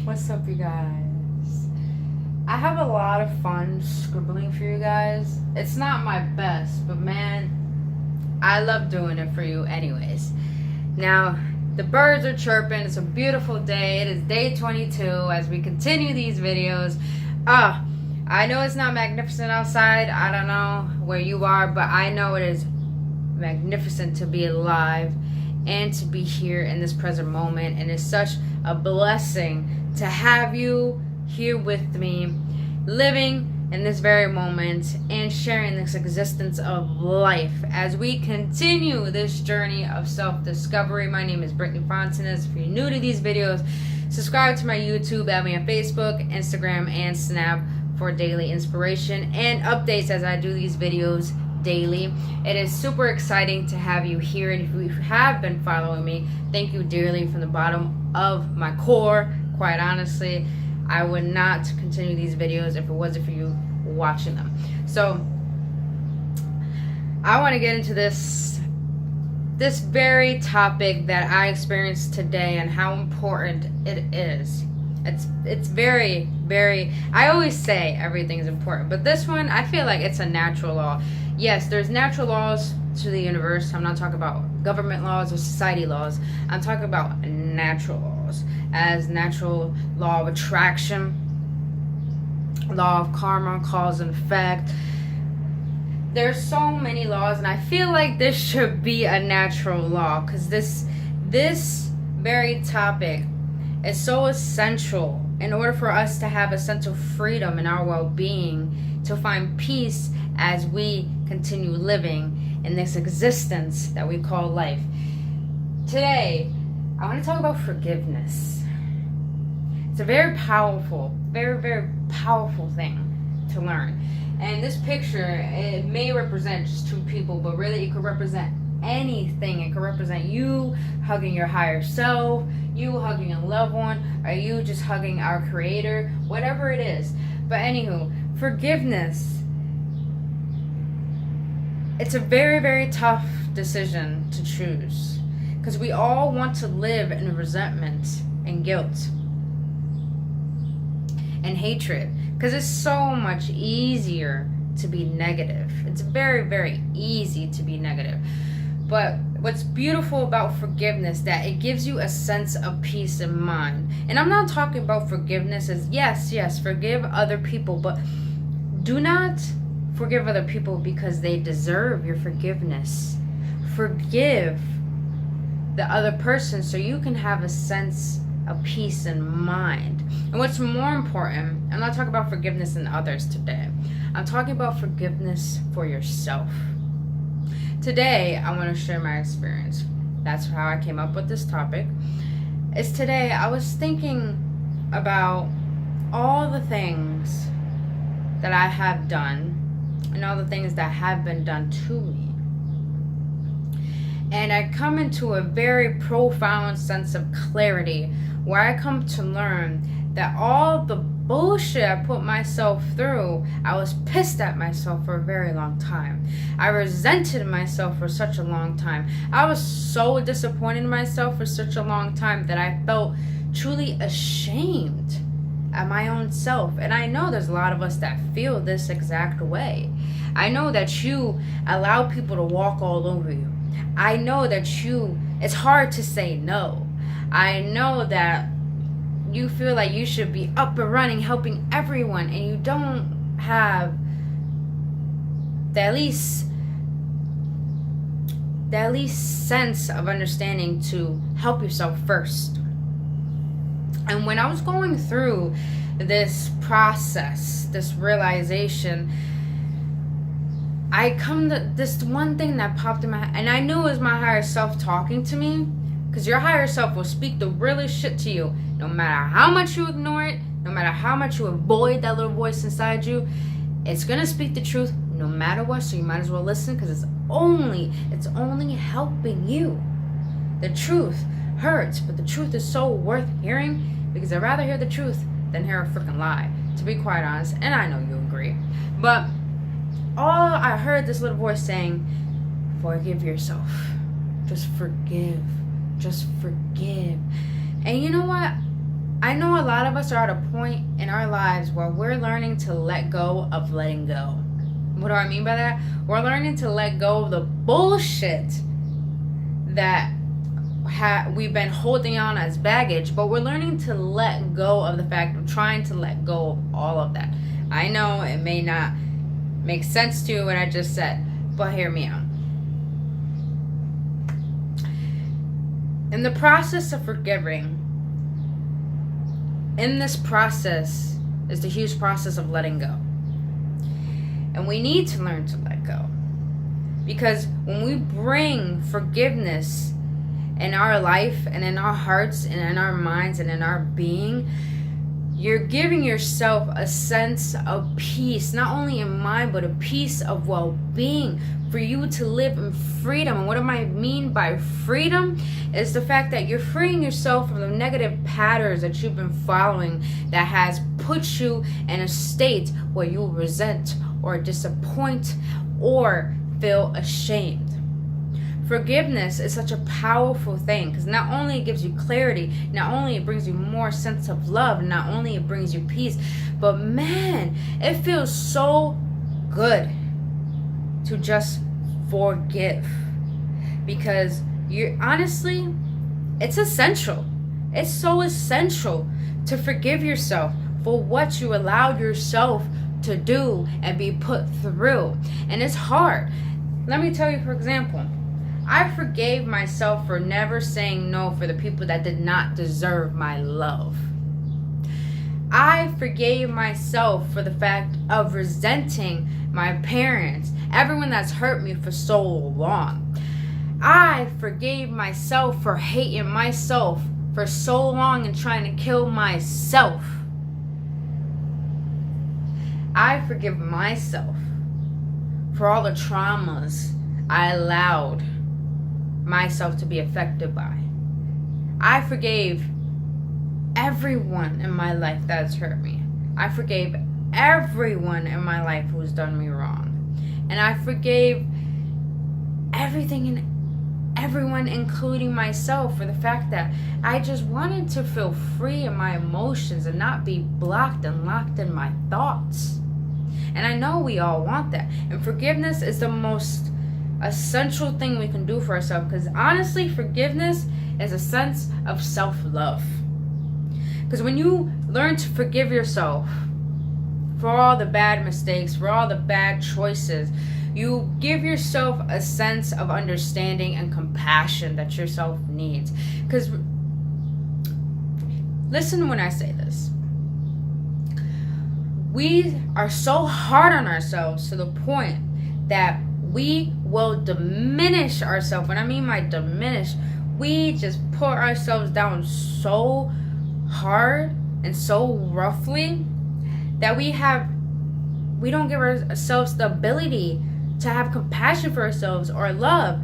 What's up, you guys? I have a lot of fun scribbling for you guys. It's not my best, but man, I love doing it for you anyways. Now, the birds are chirping. It's a beautiful day. It is day 22 as we continue these videos. I know it's not magnificent outside. I don't know where you are, but I know it is magnificent to be alive and to be here in this present moment. And it's such a blessing to have you here with me, living in this very moment and sharing this existence of life as we continue this journey of self-discovery. My name is Brittny Fontanez. If you're new to these videos, subscribe to my YouTube, add me on Facebook, Instagram, and Snap for daily inspiration and updates as I do these videos daily. It is super exciting to have you here, and if you have been following me, thank you dearly from the bottom of my core. Quite honestly, I would not continue these videos if it wasn't for you watching them. So I want to get into this very topic that I experienced today and how important it is. It's very, very, I always say everything is important, but this one, I feel like it's a natural law. Yes, there's natural laws to the universe. I'm not talking about government laws or society laws. I'm talking about natural laws, as natural law of attraction, law of karma, cause and effect. There's so many laws, and I feel like this should be a natural law, because this very topic is so essential in order for us to have a sense of freedom in our well-being, to find peace as we continue living in this existence that we call life. Today, I want to talk about forgiveness. It's a very powerful, very, very powerful thing to learn. And this picture, it may represent just two people, but really it could represent anything. It could represent you hugging your higher self, you hugging a loved one, or you just hugging our creator, whatever it is. But anywho, forgiveness, it's a very, very tough decision to choose, because we all want to live in resentment and guilt and hatred, because it's so much easier to be negative. It's very, very easy to be negative. But what's beautiful about forgiveness, that it gives you a sense of peace of mind. And I'm not talking about forgiveness as yes, forgive other people, but do not forgive other people because they deserve your forgiveness. Forgive the other person so you can have a sense of peace in mind. And what's more important, I'm not talking about forgiveness in others today. I'm talking about forgiveness for yourself. Today, I want to share my experience. That's how I came up with this topic. Is today I was thinking about all the things that I have done and all the things that have been done to me. And I come into a very profound sense of clarity where I come to learn that all the bullshit I put myself through, I was pissed at myself for a very long time. I resented myself for such a long time. I was so disappointed in myself for such a long time that I felt truly ashamed at my own self. And I know there's a lot of us that feel this exact way. I know that you allow people to walk all over you. I know that it's hard to say no. I know that you feel like you should be up and running, helping everyone, and you don't have the at least sense of understanding to help yourself first. And when I was going through this process, this realization, I come to this one thing that popped in my head, and I knew it was my higher self talking to me, because your higher self will speak the realest shit to you, no matter how much you ignore it, no matter how much you avoid that little voice inside you. It's gonna speak the truth no matter what, so you might as well listen, because it's only helping you. The truth hurts, but the truth is so worth hearing, because I'd rather hear the truth than hear a freaking lie, to be quite honest, and I know you agree. But all I heard this little voice saying, forgive yourself. Just forgive. And you know what? I know a lot of us are at a point in our lives where we're learning to let go of letting go. What do I mean by that? We're learning to let go of the bullshit that we've been holding on as baggage, but we're learning to let go of the fact of trying to let go of all of that. I know it may not make sense to you what I just said, but hear me out. In the process of forgiving, in this process is the huge process of letting go. And we need to learn to let go. Because when we bring forgiveness in our life and in our hearts and in our minds and in our being, you're giving yourself a sense of peace, not only in mind, but a peace of well-being for you to live in freedom. And what do I mean by freedom? Is the fact that you're freeing yourself from the negative patterns that you've been following that has put you in a state where you resent or disappoint or feel ashamed. Forgiveness is such a powerful thing because not only it gives you clarity, not only it brings you more sense of love, not only it brings you peace, but man, it feels so good to just forgive, because you're honestly, it's essential. It's so essential to forgive yourself for what you allowed yourself to do and be put through. And it's hard. Let me tell you, for example, I forgave myself for never saying no for the people that did not deserve my love. I forgave myself for the fact of resenting my parents, everyone that's hurt me for so long. I forgave myself for hating myself for so long and trying to kill myself. I forgive myself for all the traumas I allowed myself to be affected by. I forgave everyone in my life that has hurt me. I forgave everyone in my life who's done me wrong. And I forgave everything and everyone, including myself, for the fact that I just wanted to feel free in my emotions and not be blocked and locked in my thoughts. And I know we all want that. And forgiveness is the most essential thing we can do for ourselves, because honestly, forgiveness is a sense of self-love. Because when you learn to forgive yourself for all the bad mistakes, for all the bad choices, you give yourself a sense of understanding and compassion that yourself needs. Because listen when I say this. We are so hard on ourselves to the point that we will diminish ourselves. When I mean by diminish, we just put ourselves down so hard and so roughly that we don't give ourselves the ability to have compassion for ourselves or love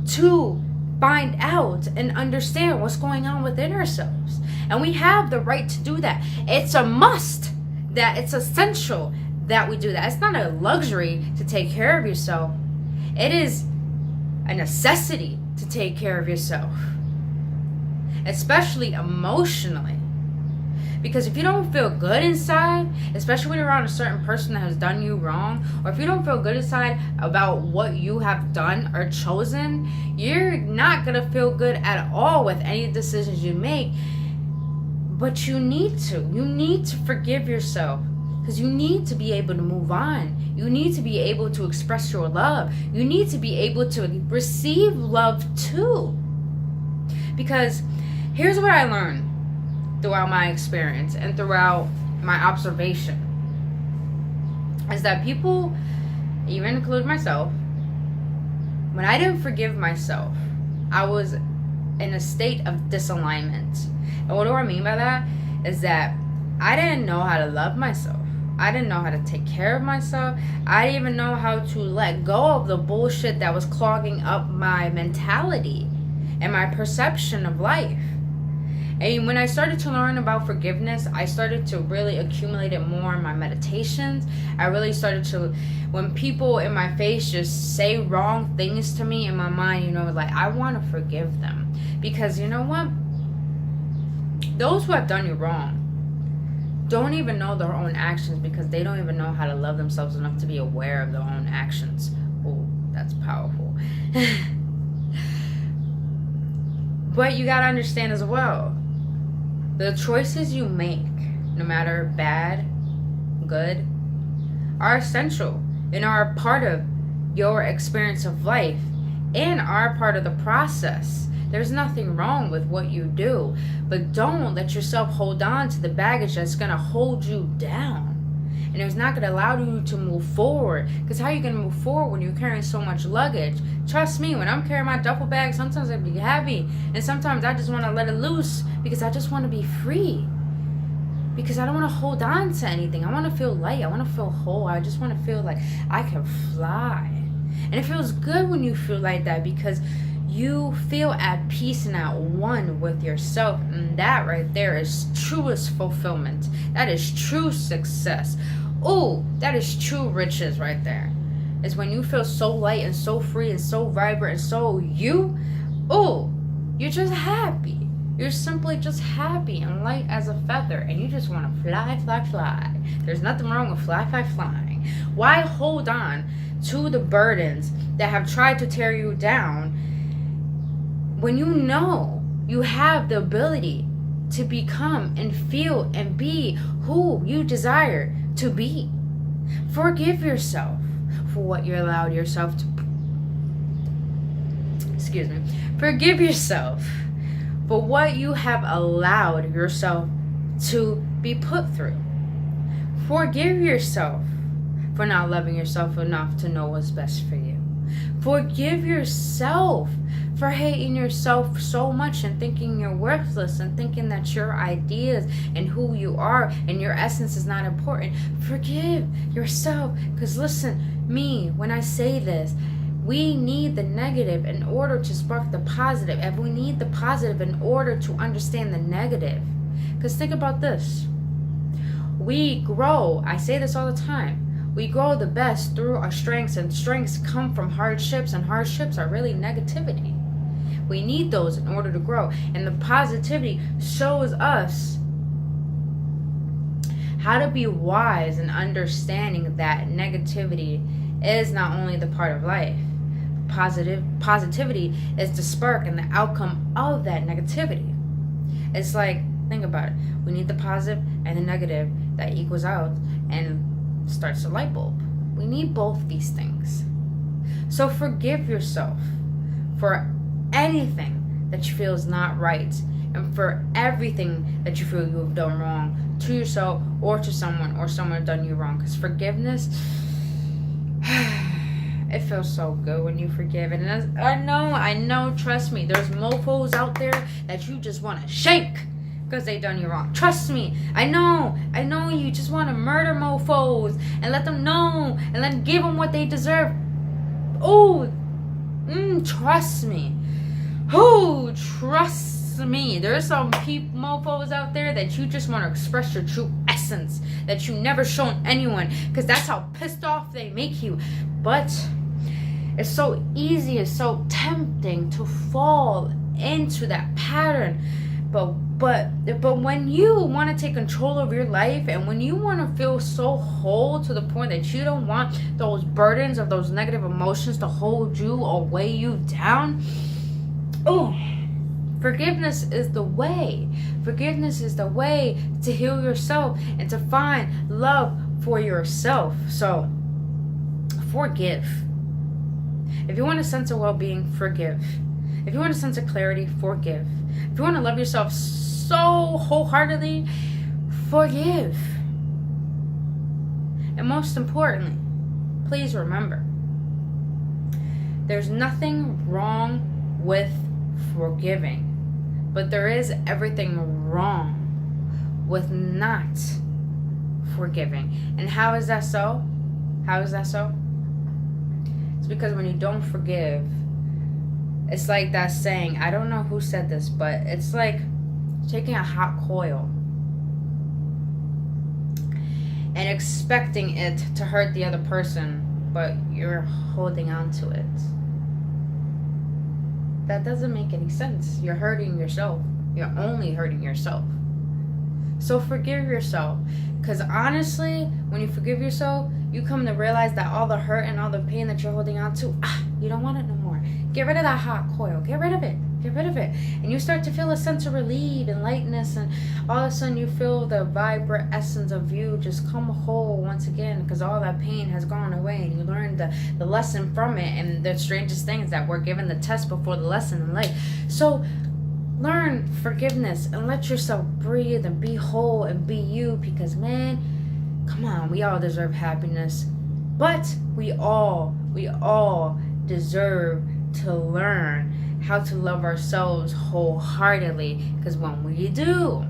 to find out and understand what's going on within ourselves. And we have the right to do that. It's a must, that it's essential that we do that. It's not a luxury to take care of yourself. It is a necessity to take care of yourself, especially emotionally. Because if you don't feel good inside, especially when you're around a certain person that has done you wrong, or if you don't feel good inside about what you have done or chosen, you're not going to feel good at all with any decisions you make. But you need to. You need to forgive yourself, because you need to be able to move on. You need to be able to express your love. You need to be able to receive love too. Because here's what I learned throughout my experience and throughout my observation, is that people, even include myself, when I didn't forgive myself, I was in a state of disalignment. And what do I mean by that? Is that I didn't know how to love myself. I didn't know how to take care of myself. I didn't even know how to let go of the bullshit that was clogging up my mentality and my perception of life. And when I started to learn about forgiveness, I started to really accumulate it more in my meditations. I really started to, when people in my face just say wrong things to me in my mind, like I want to forgive them. Because you know what? Those who have done you wrong don't even know their own actions because they don't even know how to love themselves enough to be aware of their own actions. Oh, that's powerful. But you gotta understand as well, the choices you make, no matter bad, good, are essential and are a part of your experience of life and are part of the process. There's nothing wrong with what you do, but don't let yourself hold on to the baggage that's going to hold you down. And it's not going to allow you to move forward. Because how are you going to move forward when you're carrying so much luggage? Trust me, when I'm carrying my duffel bag, sometimes it be heavy. And sometimes I just want to let it loose because I just want to be free. Because I don't want to hold on to anything. I want to feel light. I want to feel whole. I just want to feel like I can fly. And it feels good when you feel like that because you feel at peace and at one with yourself. And that right there is truest fulfillment. That is true success. Oh, that is true riches right there. Is when you feel so light and so free and so vibrant and so you. Oh, you're just happy. You're simply just happy and light as a feather. And you just want to fly, fly, fly. There's nothing wrong with fly, fly, flying. Why hold on to the burdens that have tried to tear you down when you know you have the ability to become and feel and be who you desire to be? Forgive yourself for what you allowed yourself to... Forgive yourself for what you have allowed yourself to be put through. Forgive yourself for not loving yourself enough to know what's best for you. Forgive yourself for hating yourself so much and thinking you're worthless and thinking that your ideas and who you are and your essence is not important. Forgive yourself. Because listen, me, when I say this, we need the negative in order to spark the positive. And we need the positive in order to understand the negative. Because think about this. We grow, I say this all the time, we grow the best through our strengths, and strengths come from hardships, and hardships are really negativity. We need those in order to grow. And the positivity shows us how to be wise and understanding that negativity is not only the part of life. Positivity is the spark and the outcome of that negativity. It's like, think about it. We need the positive and the negative that equals out and starts a light bulb. We need both these things. So forgive yourself for anything that you feel is not right, and for everything that you feel you have done wrong to yourself or to someone, or someone done you wrong. Because forgiveness, it feels so good when you forgive. And I know, trust me, there's mofos out there that you just want to shake because they done you wrong. Trust me, I know you just want to murder mofos and let them know and then give them what they deserve. Trust me. Trust me. There's some mofos out there that you just want to express your true essence that you never shown anyone, because that's how pissed off they make you. But it's so easy, it's so tempting to fall into that pattern. But when you want to take control of your life, and when you want to feel so whole to the point that you don't want those burdens of those negative emotions to hold you or weigh you down, forgiveness is the way. Forgiveness is the way to heal yourself and to find love for yourself. So forgive. If you want a sense of well-being, forgive. If you want a sense of clarity, forgive. If you want to love yourself so wholeheartedly, forgive. And most importantly, please remember, there's nothing wrong with forgiving, but there is everything wrong with not forgiving. And how is that so? It's because when you don't forgive, it's like that saying, I don't know who said this, but it's like taking a hot coil and expecting it to hurt the other person, but you're holding on to it. That doesn't make any sense. You're hurting yourself. You're only hurting yourself. So forgive yourself. Because honestly, when you forgive yourself, you come to realize that all the hurt and all the pain that you're holding on to, you don't want it no more. Get rid of that hot coil. Get rid of it. Get rid of it. And you start to feel a sense of relief and lightness, and all of a sudden you feel the vibrant essence of you just come whole once again, because all that pain has gone away and you learned the lesson from it. And the strangest thing is that we're given the test before the lesson in life. So learn forgiveness and let yourself breathe and be whole and be you, because man, come on, we all deserve happiness, but we all deserve to learn how to love ourselves wholeheartedly, because when we do,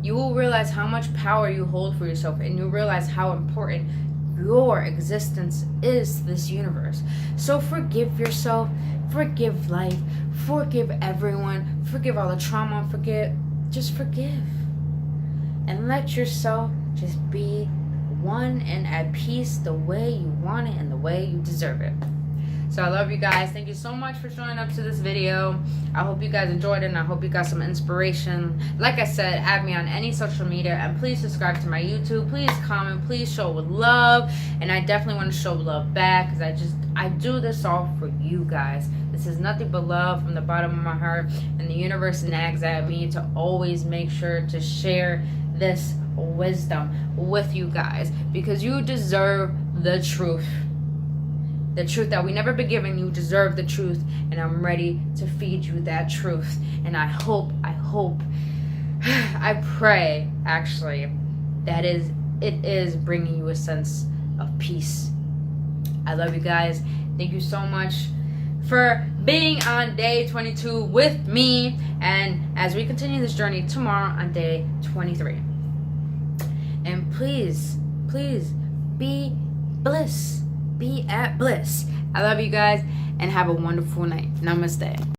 you will realize how much power you hold for yourself, and you'll realize how important your existence is to this universe. So forgive yourself, forgive life, forgive everyone, forgive all the trauma, just forgive. And let yourself just be one and at peace the way you want it and the way you deserve it. So I love you guys. Thank you so much for showing up to this video. I hope you guys enjoyed it, and I hope you got some inspiration. Like I said, add me on any social media, and please subscribe to my YouTube. Please comment. Please show with love. And I definitely want to show love back, because I do this all for you guys. This is nothing but love from the bottom of my heart, and the universe nags at me to always make sure to share this wisdom with you guys, because you deserve the truth. The truth that we never been given. You deserve the truth, and I'm ready to feed you that truth. And I hope, I pray actually that it is bringing you a sense of peace. I love you guys. Thank you so much for being on day 22 with me, and as we continue this journey tomorrow on day 23. And please be bliss. Be at bliss. I love you guys, and have a wonderful night. Namaste.